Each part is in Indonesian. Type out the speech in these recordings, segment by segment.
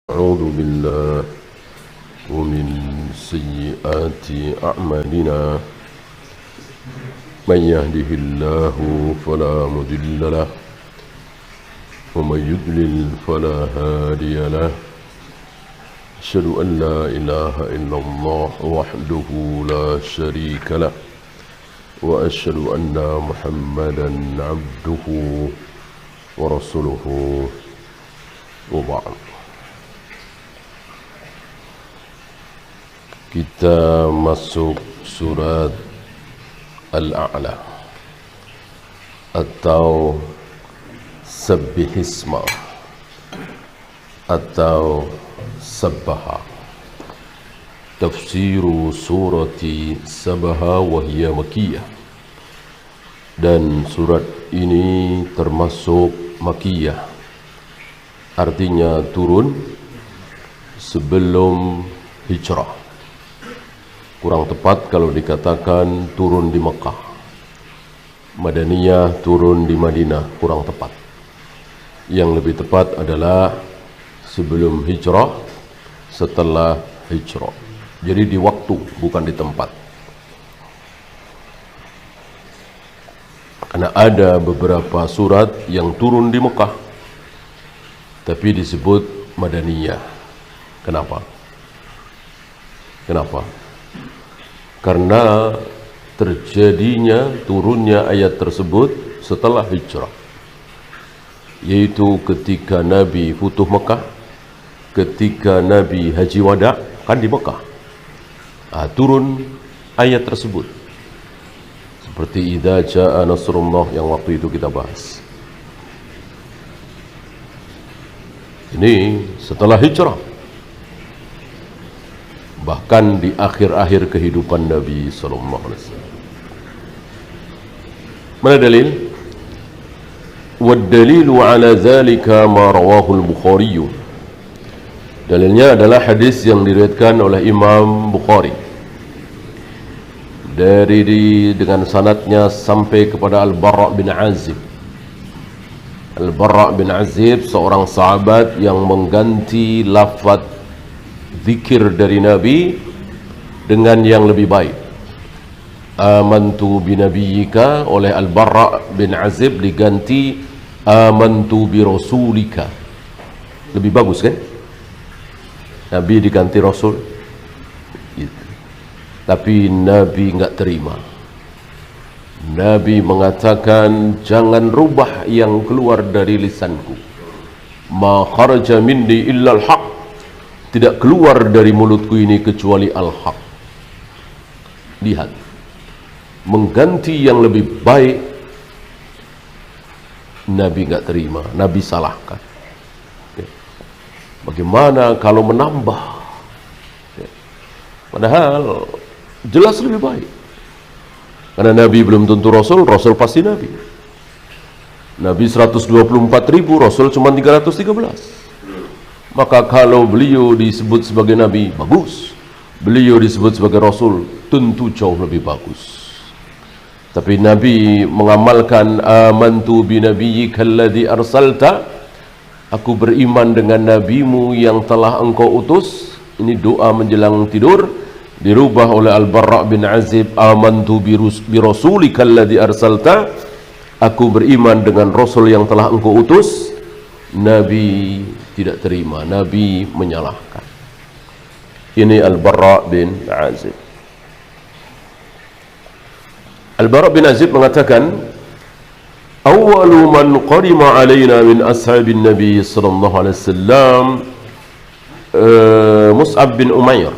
أعوذ بالله ومن سيئات أعمالنا من يهده الله فلا مضل له ومن يضلل فلا هادي له أشهد أن لا إله إلا الله وحده لا شريك له وأشهد أن محمدا عبده ورسوله وبعد. Kita masuk surat Al-A'la atau Sabbihisma atau Sabbaha. Tafsiru surati Sabbaha wa hiya Makkiyah. Dan surat ini termasuk Makkiyah. Artinya turun sebelum hijrah. Kurang tepat kalau dikatakan turun di Mekah. Madaniyah turun di Madinah, kurang tepat. Yang lebih tepat adalah sebelum hijrah, setelah hijrah. Jadi di waktu, bukan di tempat. Karena ada beberapa surat yang turun di Mekah, tapi disebut Madaniyah. Kenapa? Karena terjadinya turunnya ayat tersebut setelah hijrah, yaitu ketika Nabi futuh Mekah, ketika Nabi haji wada, kan di Mekah. Turun ayat tersebut, seperti idza jaa nasrullah yang waktu itu kita bahas. Ini setelah hijrah, bahkan di akhir-akhir kehidupan Nabi sallallahu alaihi wasallam. Mana dalil? Wad dalilu ala zalika ma rawahu al-Bukhari. Dalilnya adalah hadis yang diriwayatkan oleh Imam Bukhari dengan sanadnya sampai kepada Al-Bara' bin Azib. Al-Bara' bin Azib seorang sahabat yang mengganti lafaz zikir dari Nabi dengan yang lebih baik. Amantu binabiyyika oleh Al-Bara' bin Azib diganti amantu bi rasulika. Lebih bagus kan? Nabi diganti Rasul. Tapi Nabi enggak terima. Nabi mengatakan, jangan rubah yang keluar dari lisanku. Ma kharaja minni illa al-haq. Tidak keluar dari mulutku ini kecuali al-haq. Lihat, mengganti yang lebih baik, Nabi enggak terima, Nabi salahkan. Bagaimana kalau menambah? Padahal jelas lebih baik. Karena Nabi belum tentu Rasul, Rasul pasti Nabi. Nabi 124.000, Rasul cuma 313. Maka kalau beliau disebut sebagai Nabi, bagus. Beliau disebut sebagai Rasul, tentu jauh lebih bagus. Tapi Nabi mengamalkan amantu binabiyyika alladhi arsalta. Aku beriman dengan nabimu yang telah engkau utus. Ini doa menjelang tidur, dirubah oleh Al-Bara' bin Azib, amantu bi rasulika alladhi arsalta. Aku beriman dengan Rasul yang telah engkau utus. Nabi tidak terima, Nabi menyalahkan. Ini Al-Bara' bin Azib. Al-Bara' bin Azib mengatakan, awwalu man qadima alaina min ashabin Nabi sallallahu alaihi wasallam Mus'ab bin Umair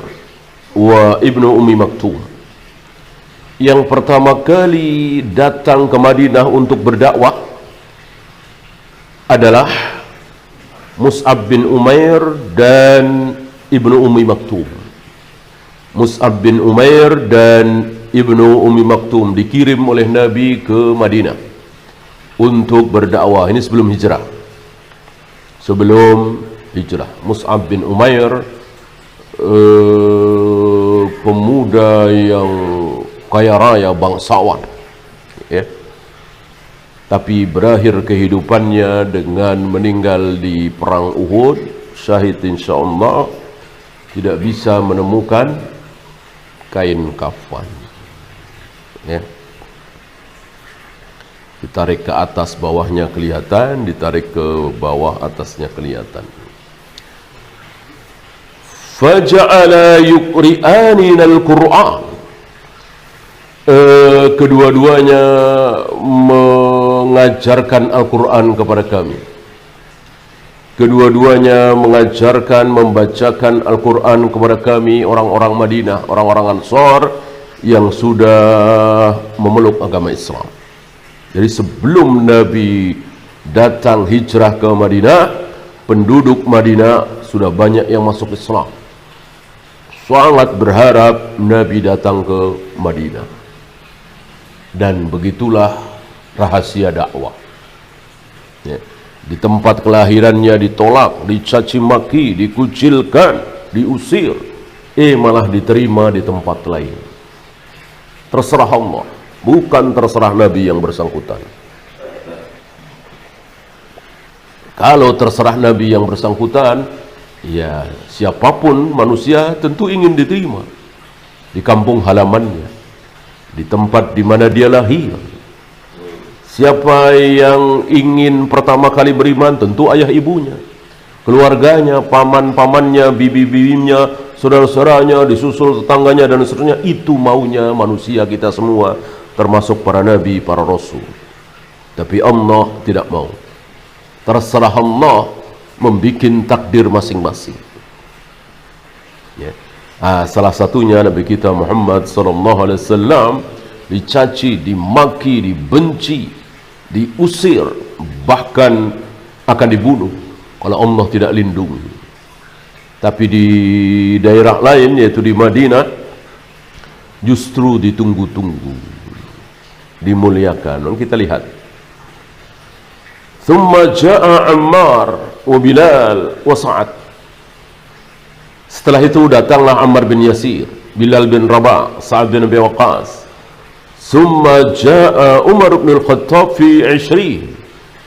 wa Ibnu Ummi Maktum. Yang pertama kali datang ke Madinah untuk berdakwah adalah Mus'ab bin Umair dan Ibnu Ummi Maktum. Mus'ab bin Umair dan Ibnu Ummi Maktum dikirim oleh Nabi ke Madinah untuk berdakwah. Ini sebelum hijrah. Sebelum hijrah, Mus'ab bin Umair pemuda yang kaya raya, bangsawan, ya. Tapi berakhir kehidupannya dengan meninggal di perang Uhud syahid insyaallah tidak bisa menemukan kain kafan. Ya. Ditarik ke atas bawahnya kelihatan, ditarik ke bawah atasnya kelihatan. Faja'ala yuqri'anina al-Qur'an. Kedua-duanya mengajarkan Al-Quran kepada kami. Kedua-duanya mengajarkan, membacakan Al-Quran kepada kami, orang-orang Madinah, orang-orang Ansar yang sudah memeluk agama Islam. Jadi sebelum Nabi datang hijrah ke Madinah, penduduk Madinah sudah banyak yang masuk Islam. Sangat berharap Nabi datang ke Madinah. Dan begitulah rahasia dakwah. Ya. Di tempat kelahirannya ditolak, dicaci maki, dikucilkan, diusir. Malah diterima di tempat lain. Terserah Allah, bukan terserah Nabi yang bersangkutan. Kalau terserah Nabi yang bersangkutan, ya siapapun manusia tentu ingin diterima di kampung halamannya, di tempat di mana dia lahir. Siapa yang ingin pertama kali beriman tentu ayah ibunya, keluarganya, paman-pamannya, bibi-bibinya, saudara-saudaranya, disusul tetangganya dan seterusnya. Itu maunya manusia kita semua, termasuk para nabi, para rasul. Tapi Allah tidak mau. Terserah Allah membuat takdir masing-masing. Ya. Salah satunya Nabi kita Muhammad SAW dicaci, dimaki, dibenci, diusir, bahkan akan dibunuh kalau Allah tidak lindungi. Tapi di daerah lain, yaitu di Madinah, justru ditunggu-tunggu, dimuliakan. Kita lihat. Thumma ja'a Ammar wa Bilal wa Sa'ad. Setelah itu datanglah Ammar bin Yasir, Bilal bin Rabah, Sa'ad bin Abi Waqqas. Thumma ja'a Umar bin Khattab fi 20.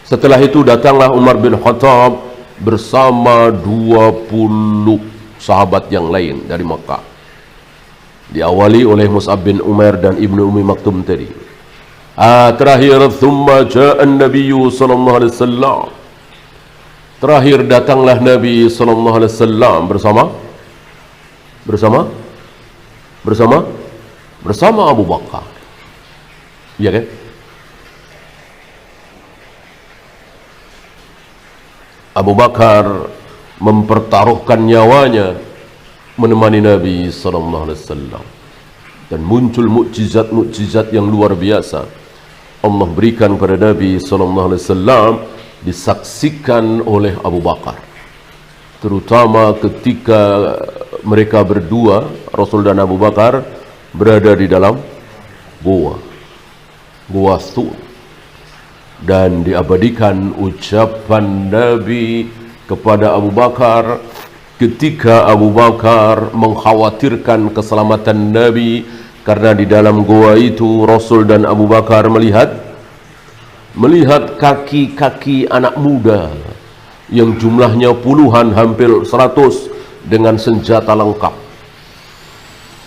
Setelah itu datanglah Umar bin Khattab bersama 20 sahabat yang lain dari Makkah. Diawali oleh Mus'ab bin Umair dan Ibnu Ummi Maktum tadi. Terakhir, thumma ja'a an-Nabiy sallallahu alaihi wasallam. Terakhir datanglah Nabi sallallahu alaihi wasallam bersama Abu Bakar. Iya kan? Abu Bakar mempertaruhkan nyawanya menemani Nabi sallallahu alaihi wasallam. Dan muncul mukjizat-mukjizat yang luar biasa. Allah berikan kepada Nabi sallallahu alaihi wasallam, disaksikan oleh Abu Bakar. Terutama ketika mereka berdua, Rasul dan Abu Bakar, berada di dalam Gua Thur. Dan diabadikan ucapan Nabi kepada Abu Bakar ketika Abu Bakar mengkhawatirkan keselamatan Nabi, karena di dalam gua itu Rasul dan Abu Bakar melihat kaki-kaki anak muda yang jumlahnya puluhan, hampir 100, dengan senjata lengkap,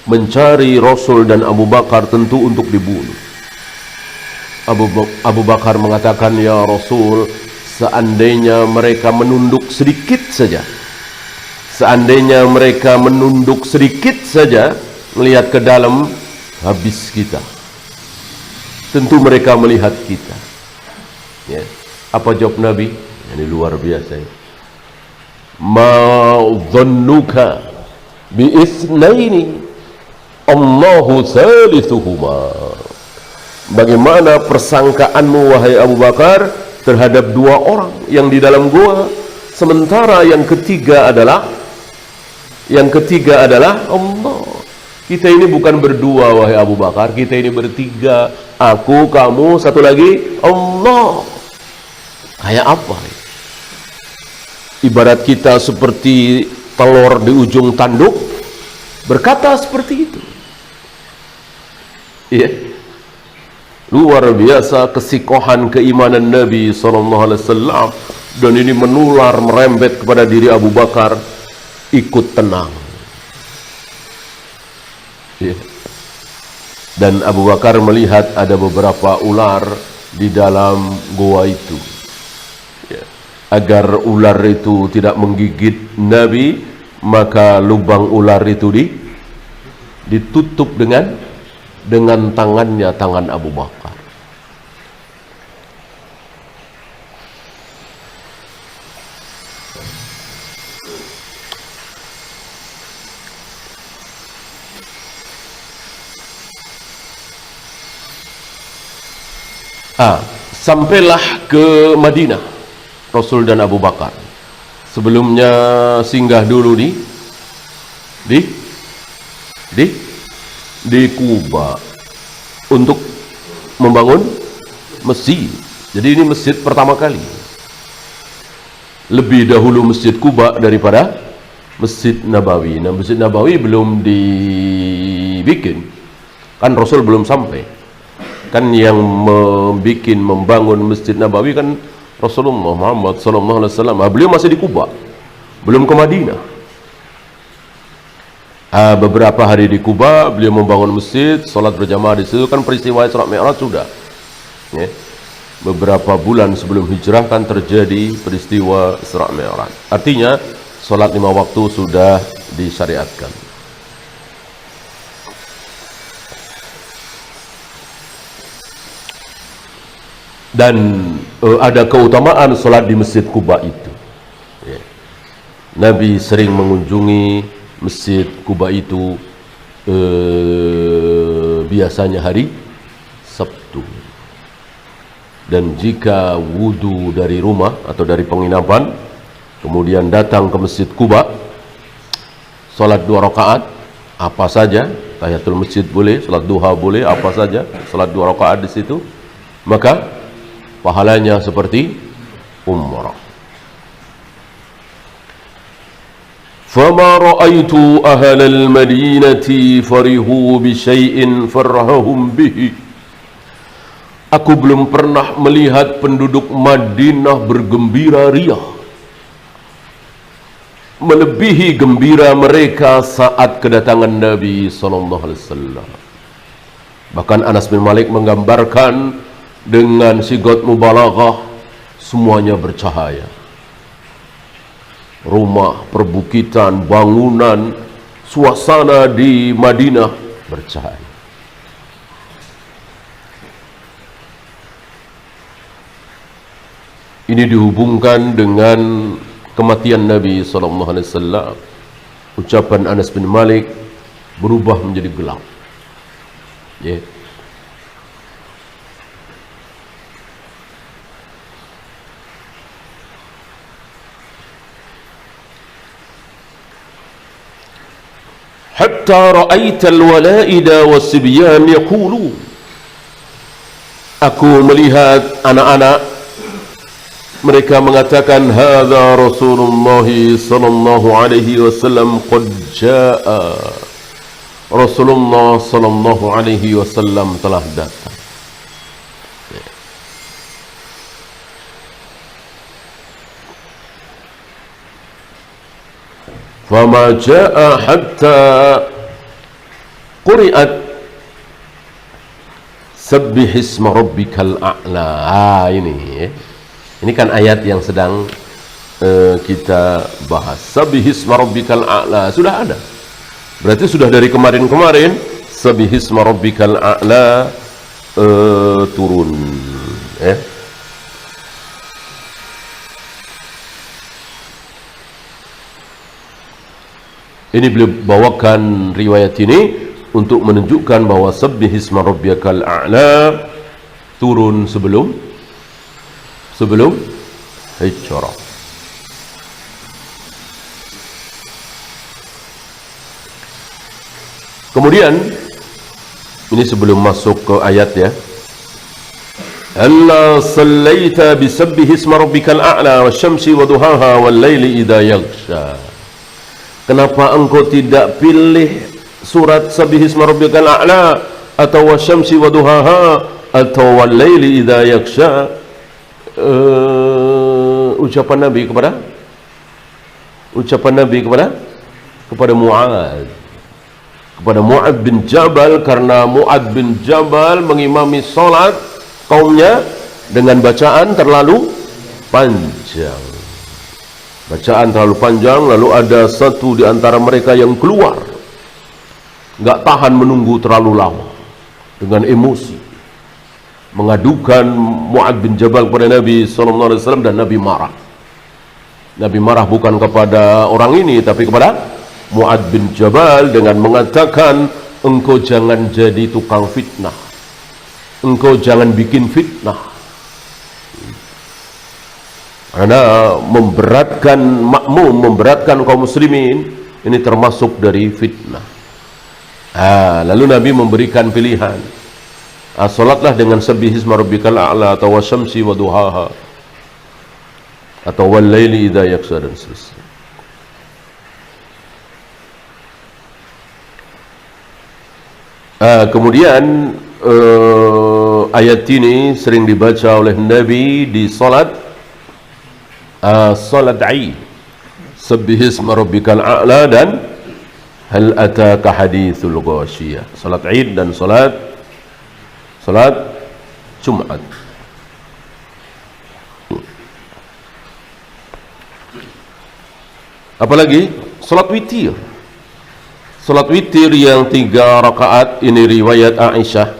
mencari Rasul dan Abu Bakar tentu untuk dibunuh. Abu Bakar mengatakan, ya Rasul, seandainya mereka menunduk sedikit saja, melihat ke dalam, habis kita. Tentu mereka melihat kita. Ya. Apa jawab Nabi? Ini luar biasa. Ma dhannuka bi itsnaini Allahu thalithuhuma. Bagaimana persangkaanmu wahai Abu Bakar terhadap 2 orang yang di dalam gua, sementara yang ketiga adalah Allah. Kita ini bukan berdua wahai Abu Bakar, kita ini bertiga. Aku, kamu, satu lagi Allah. Kayak apa? Ibarat kita seperti telur di ujung tanduk, berkata seperti itu. Iya. Luar biasa kesikohan keimanan Nabi SAW dan ini menular merembet kepada diri Abu Bakar, ikut tenang. Ya. Dan Abu Bakar melihat ada beberapa ular di dalam goa itu. Ya. Agar ular itu tidak menggigit Nabi, maka lubang ular itu ditutup dengan tangannya, tangan Abu Bakar. Sampailah ke Madinah Rasul dan Abu Bakar. Sebelumnya singgah dulu di Kuba untuk membangun masjid. Jadi ini masjid pertama kali. Lebih dahulu Masjid Kuba daripada Masjid Nabawi. Nah, Masjid Nabawi belum dibikin. Kan Rasul belum sampai. Kan yang membangun Masjid Nabawi kan Rasulullah Muhammad SAW. Beliau masih di Kuba, belum ke Madinah. Beberapa hari di Kuba beliau membangun masjid, salat berjamaah di situ. Kan peristiwa Isra Mi'raj sudah. Ya. Beberapa bulan sebelum hijrah kan terjadi peristiwa Isra Mi'raj. Artinya salat 5 waktu sudah disyariatkan. Dan ada keutamaan salat di Masjid Kuba itu. Ya. Nabi sering mengunjungi Masjid Kuba itu biasanya hari Sabtu. Dan jika wudu dari rumah atau dari penginapan, kemudian datang ke Masjid Kuba, salat 2 rakaat, apa saja, tahiyatul masjid boleh, salat duha boleh, apa saja, salat 2 rakaat di situ, maka pahalanya seperti umrah. Fama ra'aitu ahlal madinati farihu bi syai'in farahum bihi. Aku belum pernah melihat penduduk Madinah bergembira riah melebihi gembira mereka saat kedatangan Nabi SAW. Bahkan Anas bin Malik menggambarkan dengan sigat mubalaghah, semuanya bercahaya. Rumah, perbukitan, bangunan, suasana di Madinah bercahaya. Ini dihubungkan dengan kematian Nabi SAW. Ucapan Anas bin Malik berubah menjadi gelap. Ya. Hatta ra'aital walaida wasibyan yaqulu. Aku melihat anak-anak mereka mengatakan hadza Rasulullah sallallahu alaihi wasallam qad jaa. Rasulullah sallallahu alaihi wasallam telah datang. Fama jaa hatta quri'at sabbih isma rabbikal a'la. Ini kan ayat yang sedang kita bahas. Sabbih isma rabbikal a'la sudah ada. Berarti sudah dari kemarin-kemarin sabbih isma rabbikal a'la turun. Ini beliau bawakan riwayat ini untuk menunjukkan bahwa sabbih isma rabbikal a'la turun sebelum hijrah. Kemudian ini sebelum masuk ke ayat ya. Alla sallaita bi sabbih isma rabbikal a'la wasyamsi waduhaha wal laili idza yaghsha. Kenapa engkau tidak pilih surat sabbih isma rabbikal a'la atau wasyamsi waduhaha atau wal laili idza yaghsha? ucapan Nabi kepada Mu'ad bin Jabal, karena Mu'ad bin Jabal mengimami salat kaumnya dengan bacaan terlalu panjang. Lalu ada satu di antara mereka yang keluar, nggak tahan menunggu terlalu lama, dengan emosi mengadukan Mu'ad bin Jabal kepada Nabi SAW, dan Nabi marah. Nabi marah bukan kepada orang ini, tapi kepada Mu'ad bin Jabal dengan mengatakan, engkau jangan jadi tukang fitnah, engkau jangan bikin fitnah, karena memberatkan kaum muslimin ini termasuk dari fitnah. Lalu Nabi memberikan pilihan, salatlah dengan sabbihisma rabbikal a'la, atau wasyamsi wa duhaha, atau wal laili idza yaghsha, dan seterusnya. Kemudian ayat ini sering dibaca oleh Nabi di salat Aid, sabbihisma rabbikal a'la, dan hal ataka hadithul ghasyiyah. Salat Aid dan salat Jumat. Apalagi salat witir. Salat witir yang 3 rakaat ini riwayat Aisyah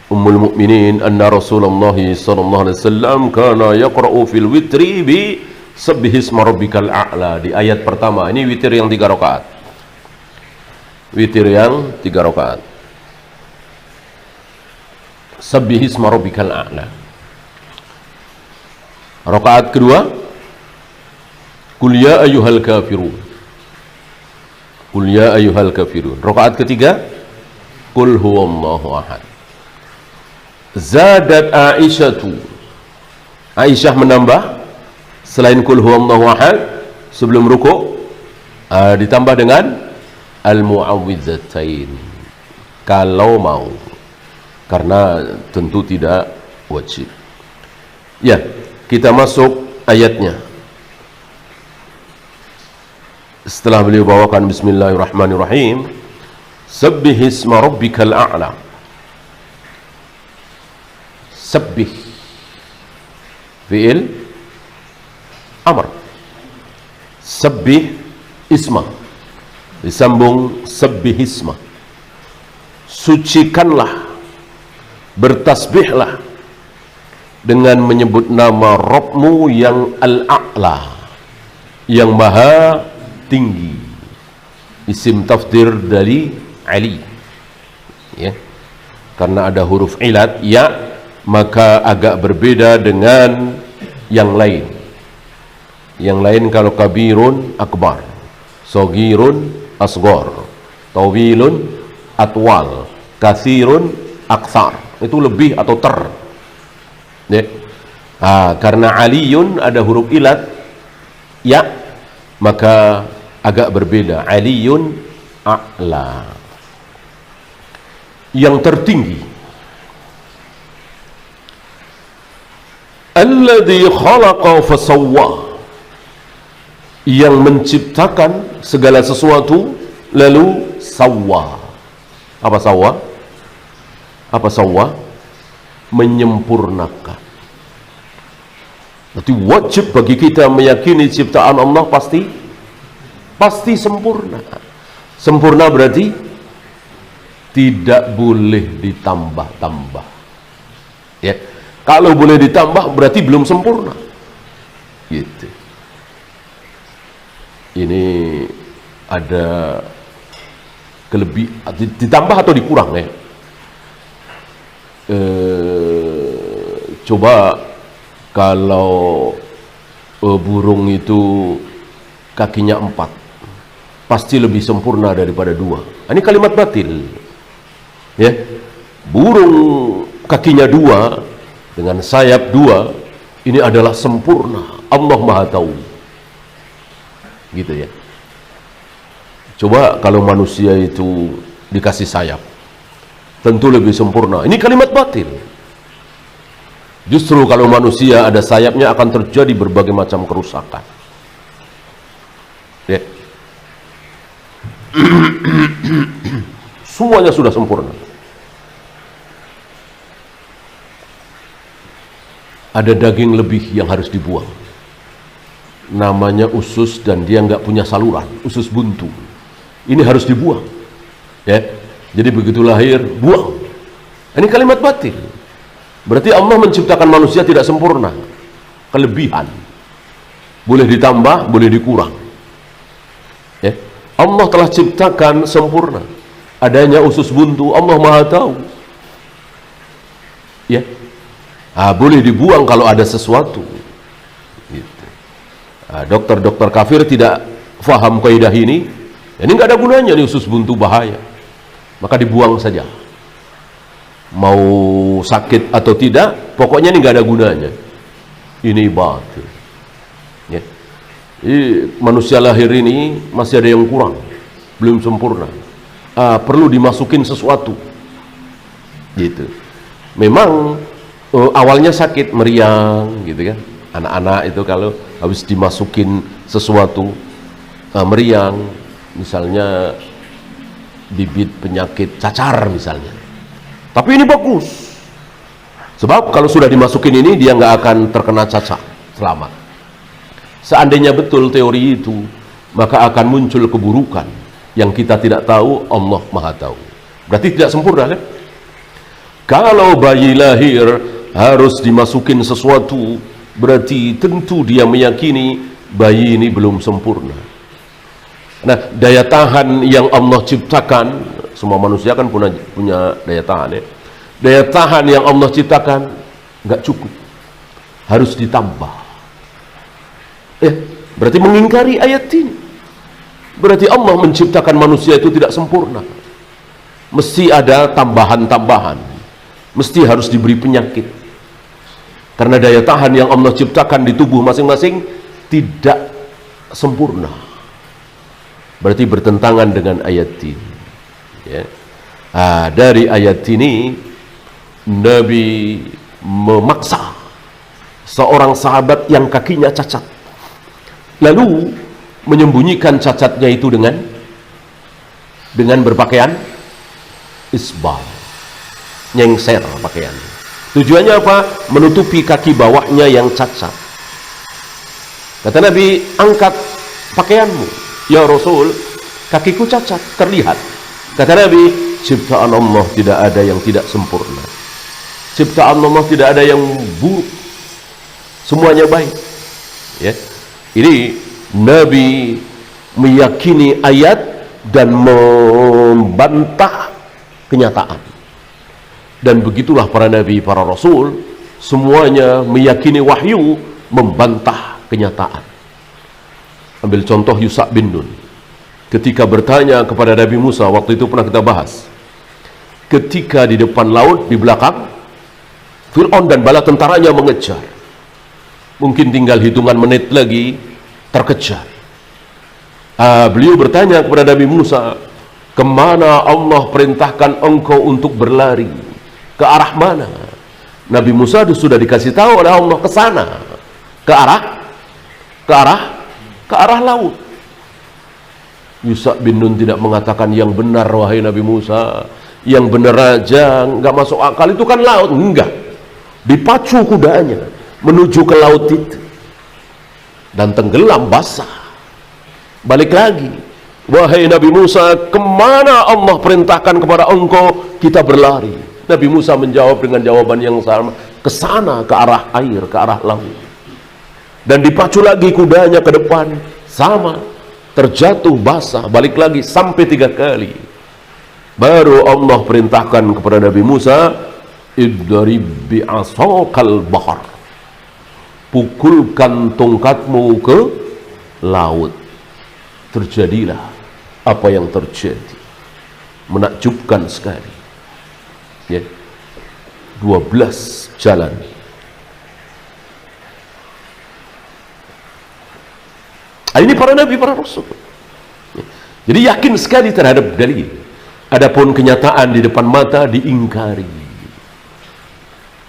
Ummul Mukminin, anna Rasulullah sallallahu alaihi wasallam kana yaqra'u fil witri bi sabbihisma rabbikal a'la. Di ayat pertama ini witir yang 3 rakaat. Witir yang 3 rakaat. Sabbihisma rabbikal a'la. Rakaat kedua, Qul ya ayyuhal kafirun. Qul ya ayyuhal kafirun. Rakaat ketiga, Qul huwallahu ahad. Zadat Aisyatu. Aisyah menambah selain Qul huwallahu ahad sebelum rukuk, ditambah dengan al-mu'awwidzatain kalau mau, karena tentu tidak wajib. Ya, kita masuk ayatnya. Setelah beliau bawakan bismillahirrahmanirrahim, sabbihisma rabbikal a'la. Sabbih fi'il amr, sabbih isma, disambung sabbihisma, sucikanlah, bertasbihlah dengan menyebut nama Rabbmu yang al-a'la, yang maha tinggi. Isim tafdir dari Ali, ya, karena ada huruf ilat ya, maka agak berbeda dengan yang lain. Yang lain kalau kabirun akbar, sogirun asgor, tawilun atwal, kathirun akthar, itu lebih atau ter, ya. Karena aliyun ada huruf ilat ya, maka agak berbeda. Aliyun a'la, yang tertinggi. Alladzi khalaqa fasawwa, yang menciptakan segala sesuatu lalu sawwa. Apa sawwa? Apa sawwa? Menyempurnakan. Berarti wajib bagi kita meyakini ciptaan Allah pasti sempurna. Sempurna berarti tidak boleh ditambah-tambah. Ya. Kalau boleh ditambah berarti belum sempurna. Gitu. Ini ada ditambah atau dikurang ya. Coba kalau burung itu kakinya 4, pasti lebih sempurna daripada 2. Ini kalimat batil, ya. Burung kakinya 2 dengan sayap 2, ini adalah sempurna. Allah Maha Tahu, gitu ya. Coba kalau manusia itu dikasih sayap, tentu lebih sempurna. Ini kalimat batil. Justru kalau manusia ada sayapnya akan terjadi berbagai macam kerusakan. Ya. Semuanya sudah sempurna. Ada daging lebih yang harus dibuang. Namanya usus dan dia nggak punya saluran, usus buntu. Ini harus dibuang. Ya. Jadi begitu lahir, buang. Ini kalimat batil. Berarti Allah menciptakan manusia tidak sempurna, kelebihan, boleh ditambah, boleh dikurang. Ya. Allah telah ciptakan sempurna, adanya usus buntu, Allah Maha tahu. Ya, boleh dibuang kalau ada sesuatu. Gitu. Dokter-dokter kafir tidak faham kaidah ini nggak ada gunanya nih usus buntu, bahaya, maka dibuang saja. Mau sakit atau tidak, pokoknya ini nggak ada gunanya. Ini batil. Ya. Manusia lahir ini masih ada yang kurang, belum sempurna. Perlu dimasukin sesuatu. Gitu. Memang awalnya sakit, meriang, gitu kan. Anak-anak itu kalau habis dimasukin sesuatu meriang, misalnya bibit penyakit cacar misalnya. Tapi ini bagus, sebab kalau sudah dimasukin ini dia nggak akan terkena cacar, selamat. Seandainya betul teori itu, maka akan muncul keburukan yang kita tidak tahu, Allah Maha tahu. Berarti tidak sempurna kan? Kalau bayi lahir harus dimasukin sesuatu, berarti tentu dia meyakini bayi ini belum sempurna. Nah, daya tahan yang Allah ciptakan, semua manusia kan punya daya tahan, ya. Daya tahan yang Allah ciptakan nggak cukup, harus ditambah. Berarti mengingkari ayat ini. Berarti Allah menciptakan manusia itu tidak sempurna. Mesti ada tambahan-tambahan. Mesti harus diberi penyakit. Karena daya tahan yang Allah ciptakan di tubuh masing-masing tidak sempurna. Berarti bertentangan dengan ayat ini. Ya. Dari ayat ini Nabi memaksa seorang sahabat yang kakinya cacat, lalu menyembunyikan cacatnya itu dengan berpakaian isbal, nyengser pakaian. Tujuannya apa? Menutupi kaki bawahnya yang cacat. Kata Nabi, angkat pakaianmu, ya Rasul, kakiku cacat, terlihat. Kata Nabi, ciptaan Allah tidak ada yang tidak sempurna. Ciptaan Allah tidak ada yang buruk. Semuanya baik. Ya. Ini Nabi meyakini ayat dan membantah kenyataan. Dan begitulah para nabi, para rasul, semuanya meyakini wahyu, membantah kenyataan. Ambil contoh Yusha bin Nun. Ketika bertanya kepada Nabi Musa, waktu itu pernah kita bahas, ketika di depan laut, di belakang Fir'aun dan bala tentaranya mengejar, mungkin tinggal hitungan menit lagi terkejar. Beliau bertanya kepada Nabi Musa, kemana Allah perintahkan engkau untuk berlari, ke arah mana? Nabi Musa sudah dikasih tahu oleh Allah, ke sana, ke arah laut. Yusha bin Nun tidak mengatakan yang benar, wahai Nabi Musa, yang benar aja nggak masuk akal, itu kan laut. Enggak, dipacu kudanya menuju ke laut itu dan tenggelam basah. Balik lagi, wahai Nabi Musa, kemana Allah perintahkan kepada engkau kita berlari? Nabi Musa menjawab dengan jawaban yang sama, ke sana, ke arah air, ke arah laut. Dan dipacu lagi kudanya ke depan, sama, terjatuh basah, balik lagi sampai 3 kali. Baru Allah perintahkan kepada Nabi Musa, idrib bi'asaqal bahar, pukulkan tongkatmu ke laut. Terjadilah apa yang terjadi. Menakjubkan sekali. Ya. 12 jalan. Ini para nabi, para rasul. Jadi yakin sekali terhadap dalil. Adapun kenyataan di depan mata diingkari.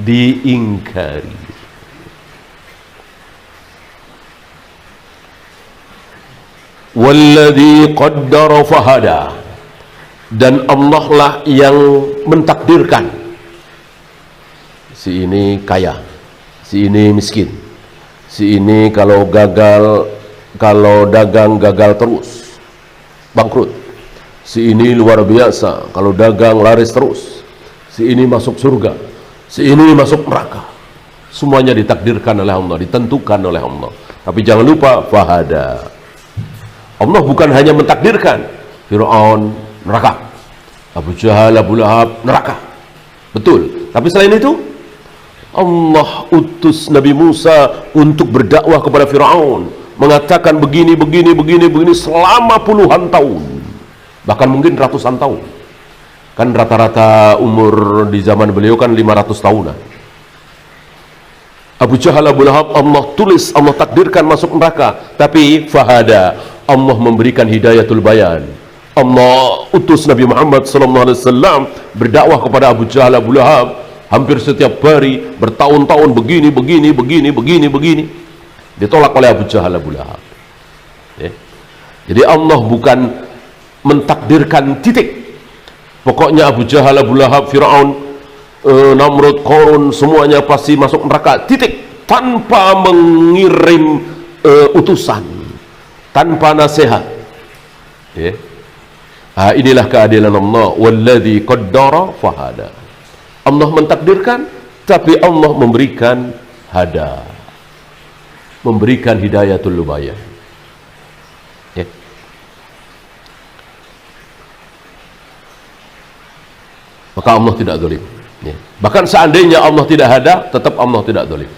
diingkari. Walladzi qaddara fahada, dan Allah lah yang mentakdirkan si ini kaya, si ini miskin, si ini kalau dagang gagal terus, bangkrut, si ini luar biasa kalau dagang laris terus, si ini masuk surga, si ini masuk neraka. Semuanya ditakdirkan oleh Allah, ditentukan oleh Allah. Tapi jangan lupa fahada, Allah bukan hanya mentakdirkan Fir'aun neraka, Abu Jahal, Abu Lahab neraka, betul. Tapi selain itu Allah utus Nabi Musa untuk berdakwah kepada Fir'aun, mengatakan begini selama puluhan tahun, bahkan mungkin ratusan tahun. Kan rata-rata umur di zaman beliau kan 500 tahunan. Abu Jahal, Abu Lahab Allah tulis, Allah takdirkan masuk neraka. Tapi fahada, Allah memberikan hidayatul bayan. Allah utus Nabi Muhammad SAW berdakwah kepada Abu Jahal, Abu Lahab hampir setiap hari, bertahun-tahun begini. Ditolak oleh Abu Jahal, Abu Lahab. Jadi Allah bukan mentakdirkan titik, pokoknya Abu Jahal, Abu Lahab, Fir'aun, Namrud, Qarun semuanya pasti masuk neraka, titik, tanpa mengirim utusan, tanpa nasihat. Inilah keadilan Allah. Walladzi qaddara fahada, Allah mentakdirkan, tapi Allah memberikan hada, memberikan hidayatul bayan. Maka Allah tidak zalim. Bahkan seandainya Allah tidak hada, tetap Allah tidak zalim.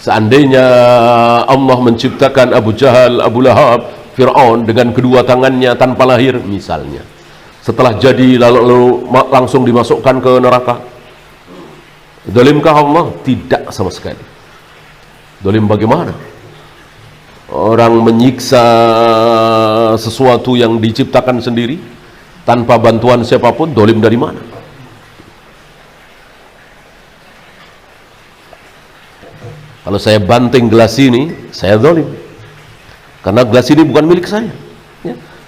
Seandainya Allah menciptakan Abu Jahal, Abu Lahab, Fir'aun dengan kedua tangannya tanpa lahir misalnya, setelah jadi lalu langsung dimasukkan ke neraka, zalimkah Allah? Tidak sama sekali. Zalim bagaimana? Orang menyiksa sesuatu yang diciptakan sendiri tanpa bantuan siapapun, zalim dari mana? Kalau saya banting gelas ini, saya zalim, karena gelas ini bukan milik saya.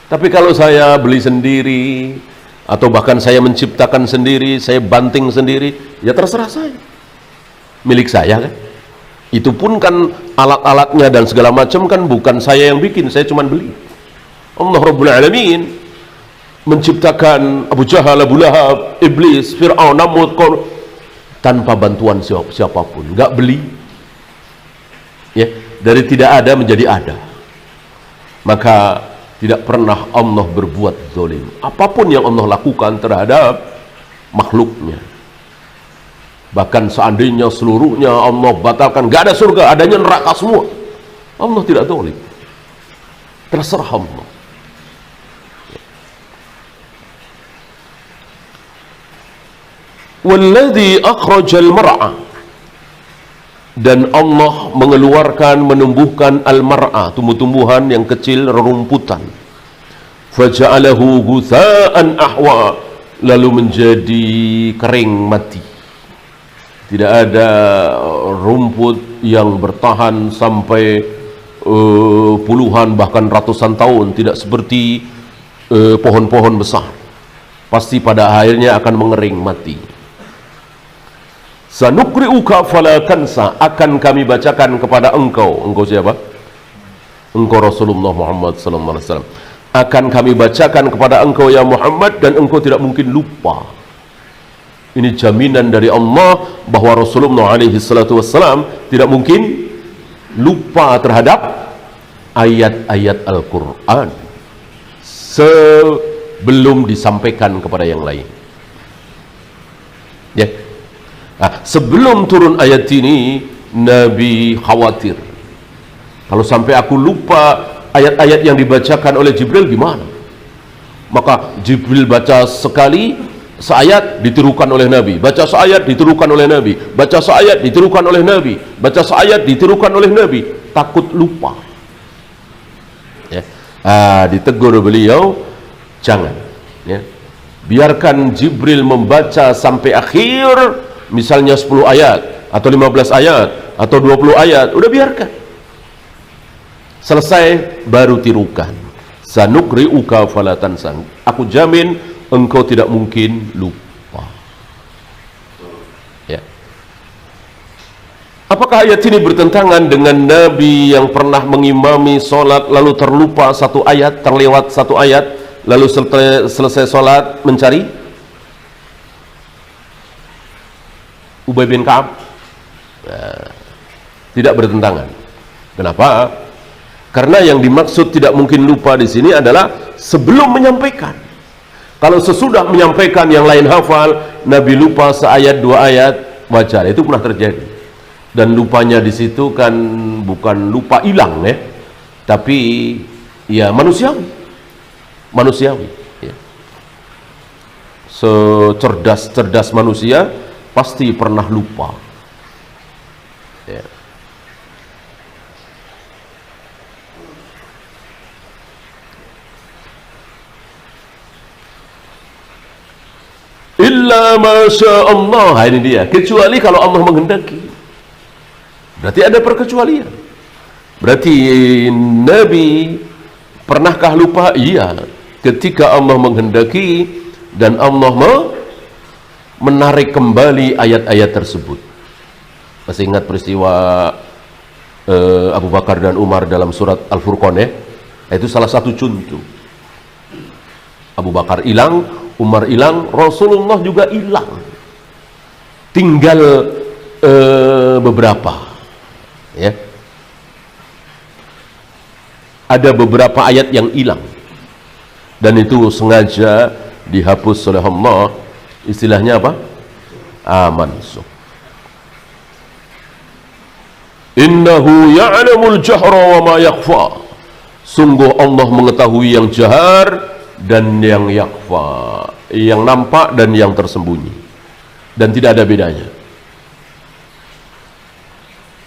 Tapi kalau saya beli sendiri, atau bahkan saya menciptakan sendiri, saya banting sendiri, ya terserah saya, milik saya kan. Itu pun kan alat-alatnya dan segala macam kan bukan saya yang bikin, saya cuma beli. Allah Rabbul Alamin menciptakan Abu Jahal, Abu Lahab, Iblis, Fir'aun, Namrud, Qarun tanpa bantuan siapapun, nggak beli. Dari tidak ada menjadi ada. Maka tidak pernah Allah berbuat zalim. Apapun yang Allah lakukan terhadap makhluknya, bahkan seandainya seluruhnya Allah batalkan, gak ada surga, adanya neraka semua, Allah tidak zalim. Terserah Allah. Walladzi akhrajal mar'a, dan Allah mengeluarkan, menumbuhkan al-mar'a, tumbuh-tumbuhan yang kecil, rerumputan, faja'alahu ghutha'an ahwa, lalu menjadi kering mati. Tidak ada rumput yang bertahan sampai puluhan bahkan ratusan tahun, tidak seperti pohon-pohon besar, pasti pada akhirnya akan mengering mati. Sanukri'uka fala tansa, akan kami bacakan kepada engkau. Engkau siapa? Engkau Rasulullah Muhammad sallallahu alaihi wasallam. Akan kami bacakan kepada engkau ya Muhammad, dan engkau tidak mungkin lupa. Ini jaminan dari Allah bahwa Rasulullah alaihi salatu wassalam tidak mungkin lupa terhadap ayat-ayat Al-Quran sebelum disampaikan kepada yang lain. Sebelum turun ayat ini, Nabi khawatir, kalau sampai aku lupa ayat-ayat yang dibacakan oleh Jibril gimana? Maka Jibril baca sekali seayat ditirukan oleh Nabi, baca seayat ditirukan oleh Nabi, baca seayat ditirukan oleh Nabi, baca seayat ditirukan oleh Nabi, takut lupa. Ditegur beliau, jangan, biarkan Jibril membaca sampai akhir, misalnya 10 ayat atau 15 ayat atau 20 ayat, udah biarkan. Selesai baru tirukan. Sanukri'uka falatan sang. Aku jamin engkau tidak mungkin lupa. Ya. Apakah ayat ini bertentangan dengan Nabi yang pernah mengimami sholat lalu terlupa satu ayat, terlewat satu ayat, lalu selesai sholat mencari? Ubay bin Ka'ab? Nah, tidak bertentangan. Kenapa? Karena yang dimaksud tidak mungkin lupa di sini adalah sebelum menyampaikan. Kalau sesudah menyampaikan yang lain hafal, Nabi lupa seayat dua ayat, wajar, itu pernah terjadi. Dan lupanya di situ kan bukan lupa hilang ya, tapi ya manusiawi, ya. Secerdas manusia pasti pernah lupa. Ya. Illa masya Allah, ini dia, kecuali kalau Allah menghendaki. Berarti ada perkecualian. Berarti Nabi pernahkah lupa? Iya, ketika Allah menghendaki dan Allah menarik kembali ayat-ayat tersebut. Masih ingat peristiwa Abu Bakar dan Umar dalam surat Al-Furqan ya? Itu salah satu contoh. Abu Bakar hilang, Umar hilang, Rasulullah juga hilang. Tinggal beberapa. Ya. Ada beberapa ayat yang hilang. Dan itu sengaja dihapus oleh Allah. Istilahnya apa? Mansukh. Innahu ya'lamul jahra wa ma yakhfa. Sungguh Allah mengetahui yang jahar dan yang yakhfa, yang nampak dan yang tersembunyi, dan tidak ada bedanya.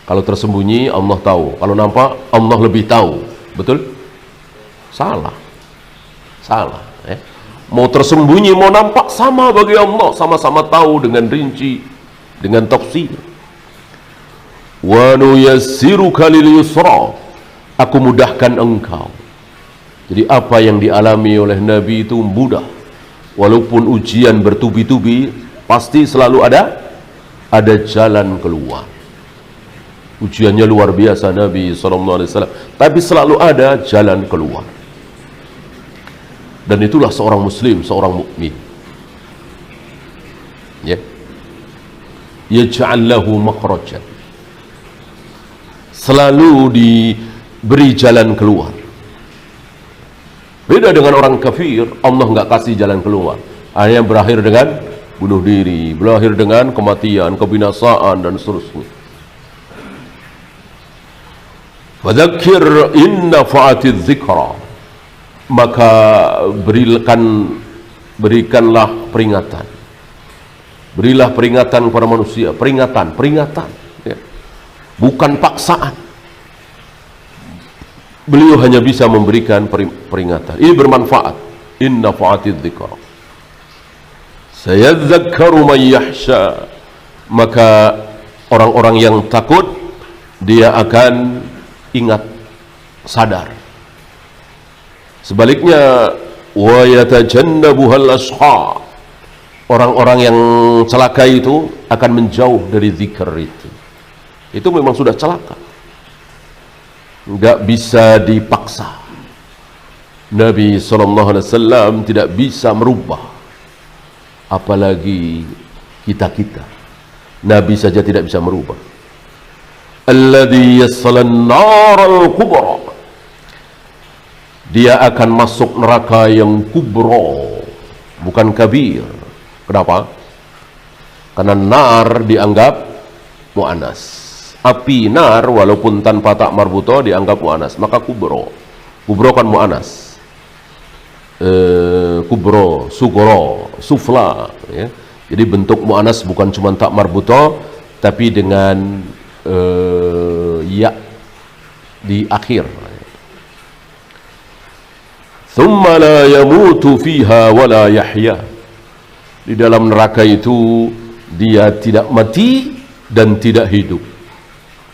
Kalau tersembunyi Allah tahu, kalau nampak Allah lebih tahu. Betul? Salah ya. Mau tersembunyi mau nampak sama bagi Allah, sama-sama tahu dengan rinci, dengan tafsir. Wa nuyassiruka lil yusra. Aku mudahkan engkau. Jadi apa yang dialami oleh Nabi itu mudah. Walaupun ujian bertubi-tubi, pasti selalu ada jalan keluar. Ujiannya luar biasa Nabi SAW, tapi selalu ada jalan keluar. Dan itulah seorang muslim, seorang mukmin. Ya. Yaj'al lahu makhrajan. Selalu diberi jalan keluar. Beda dengan orang kafir, Allah nggak kasih jalan keluar. Hanya berakhir dengan bunuh diri, berakhir dengan kematian, kebinasaan, dan seterusnya. Fadzakir inna fa'atiz zikra. Maka berikanlah peringatan. Berilah peringatan kepada manusia, peringatan ya. Bukan paksaan. Beliau hanya bisa memberikan peringatan. Ini bermanfaat. Inna fa'atiz zikra. Sayadzakkaru man yahsha. Maka orang-orang yang takut dia akan ingat, sadar. Sebaliknya, wa yatajannabuhal ashqa. Orang-orang yang celaka itu akan menjauh dari zikir itu. Itu memang sudah celaka. Enggak bisa dipaksa. Nabi SAW tidak bisa merubah. Apalagi kita-kita. Nabi saja tidak bisa merubah. Alladhi yassalan naral kubra. Dia akan masuk neraka yang kubra, bukan kabir. Kenapa? Karena nar dianggap mu'anas. Api nar walaupun tanpa tak marbuto dianggap mu'anas, maka kubro. Kubro kan mu'anas. Kubro, sugro, sufla ya. Jadi bentuk mu'anas bukan cuma tak marbuto, tapi dengan ya di akhir. Thumma la yamutu fiha wa la yahya. Di dalam neraka itu Dia tidak mati dan tidak hidup.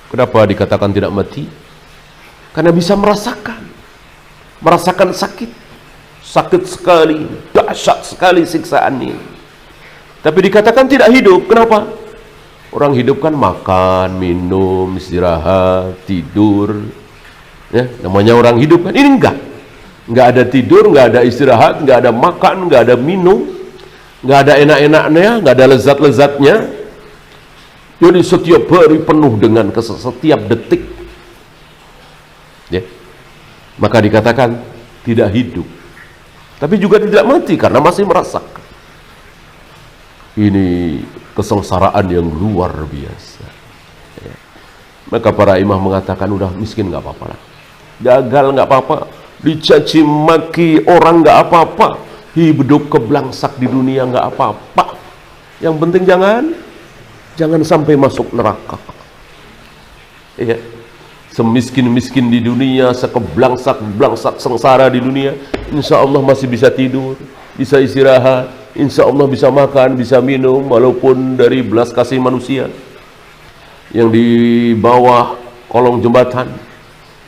Kenapa dikatakan tidak mati? Karena bisa merasakan sakit sekali, dahsyat sekali siksaan ini. Tapi dikatakan tidak hidup. Kenapa? Orang hidup kan makan, minum, istirahat, tidur. Ya, namanya orang hidup kan. Ini enggak ada tidur, enggak ada istirahat, enggak ada makan, enggak ada minum, enggak ada enak-enaknya, enggak ada lezat-lezatnya. Jadi setiap hari penuh dengan setiap detik. Ya. Maka dikatakan tidak hidup. Tapi juga tidak mati karena masih merasakan. Ini kesengsaraan yang luar biasa. Ya. Maka para imam mengatakan udah miskin nggak apa-apa lah, gagal nggak apa-apa, dicaci maki orang nggak apa-apa, hidup keblangsak di dunia nggak apa-apa. Yang penting jangan sampai masuk neraka. Ya. Semiskin-miskin di dunia, sekebelangsak sengsara di dunia, insya Allah masih bisa tidur, bisa istirahat, insya Allah bisa makan, bisa minum, walaupun dari belas kasih manusia yang di bawah kolong jembatan,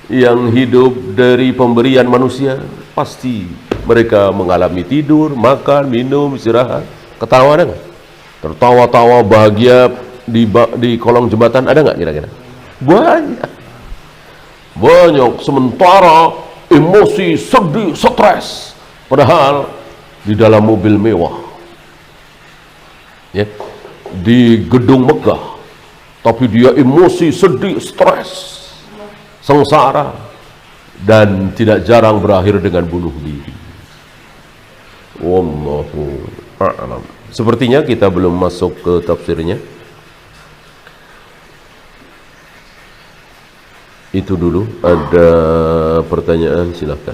yang hidup dari pemberian manusia, pasti mereka mengalami tidur, makan, minum, istirahat, ketawa ada nggak? Tertawa-tawa bahagia di kolong jembatan ada nggak kira-kira? Banyak. Sementara emosi, sedih, stres, padahal di dalam mobil mewah, ya, di gedung megah, tapi dia emosi, sedih, stres, sengsara, dan tidak jarang berakhir dengan bunuh diri. Wallahu a'lam. Sepertinya kita belum masuk ke tafsirnya. Itu dulu. Ada pertanyaan, silakan.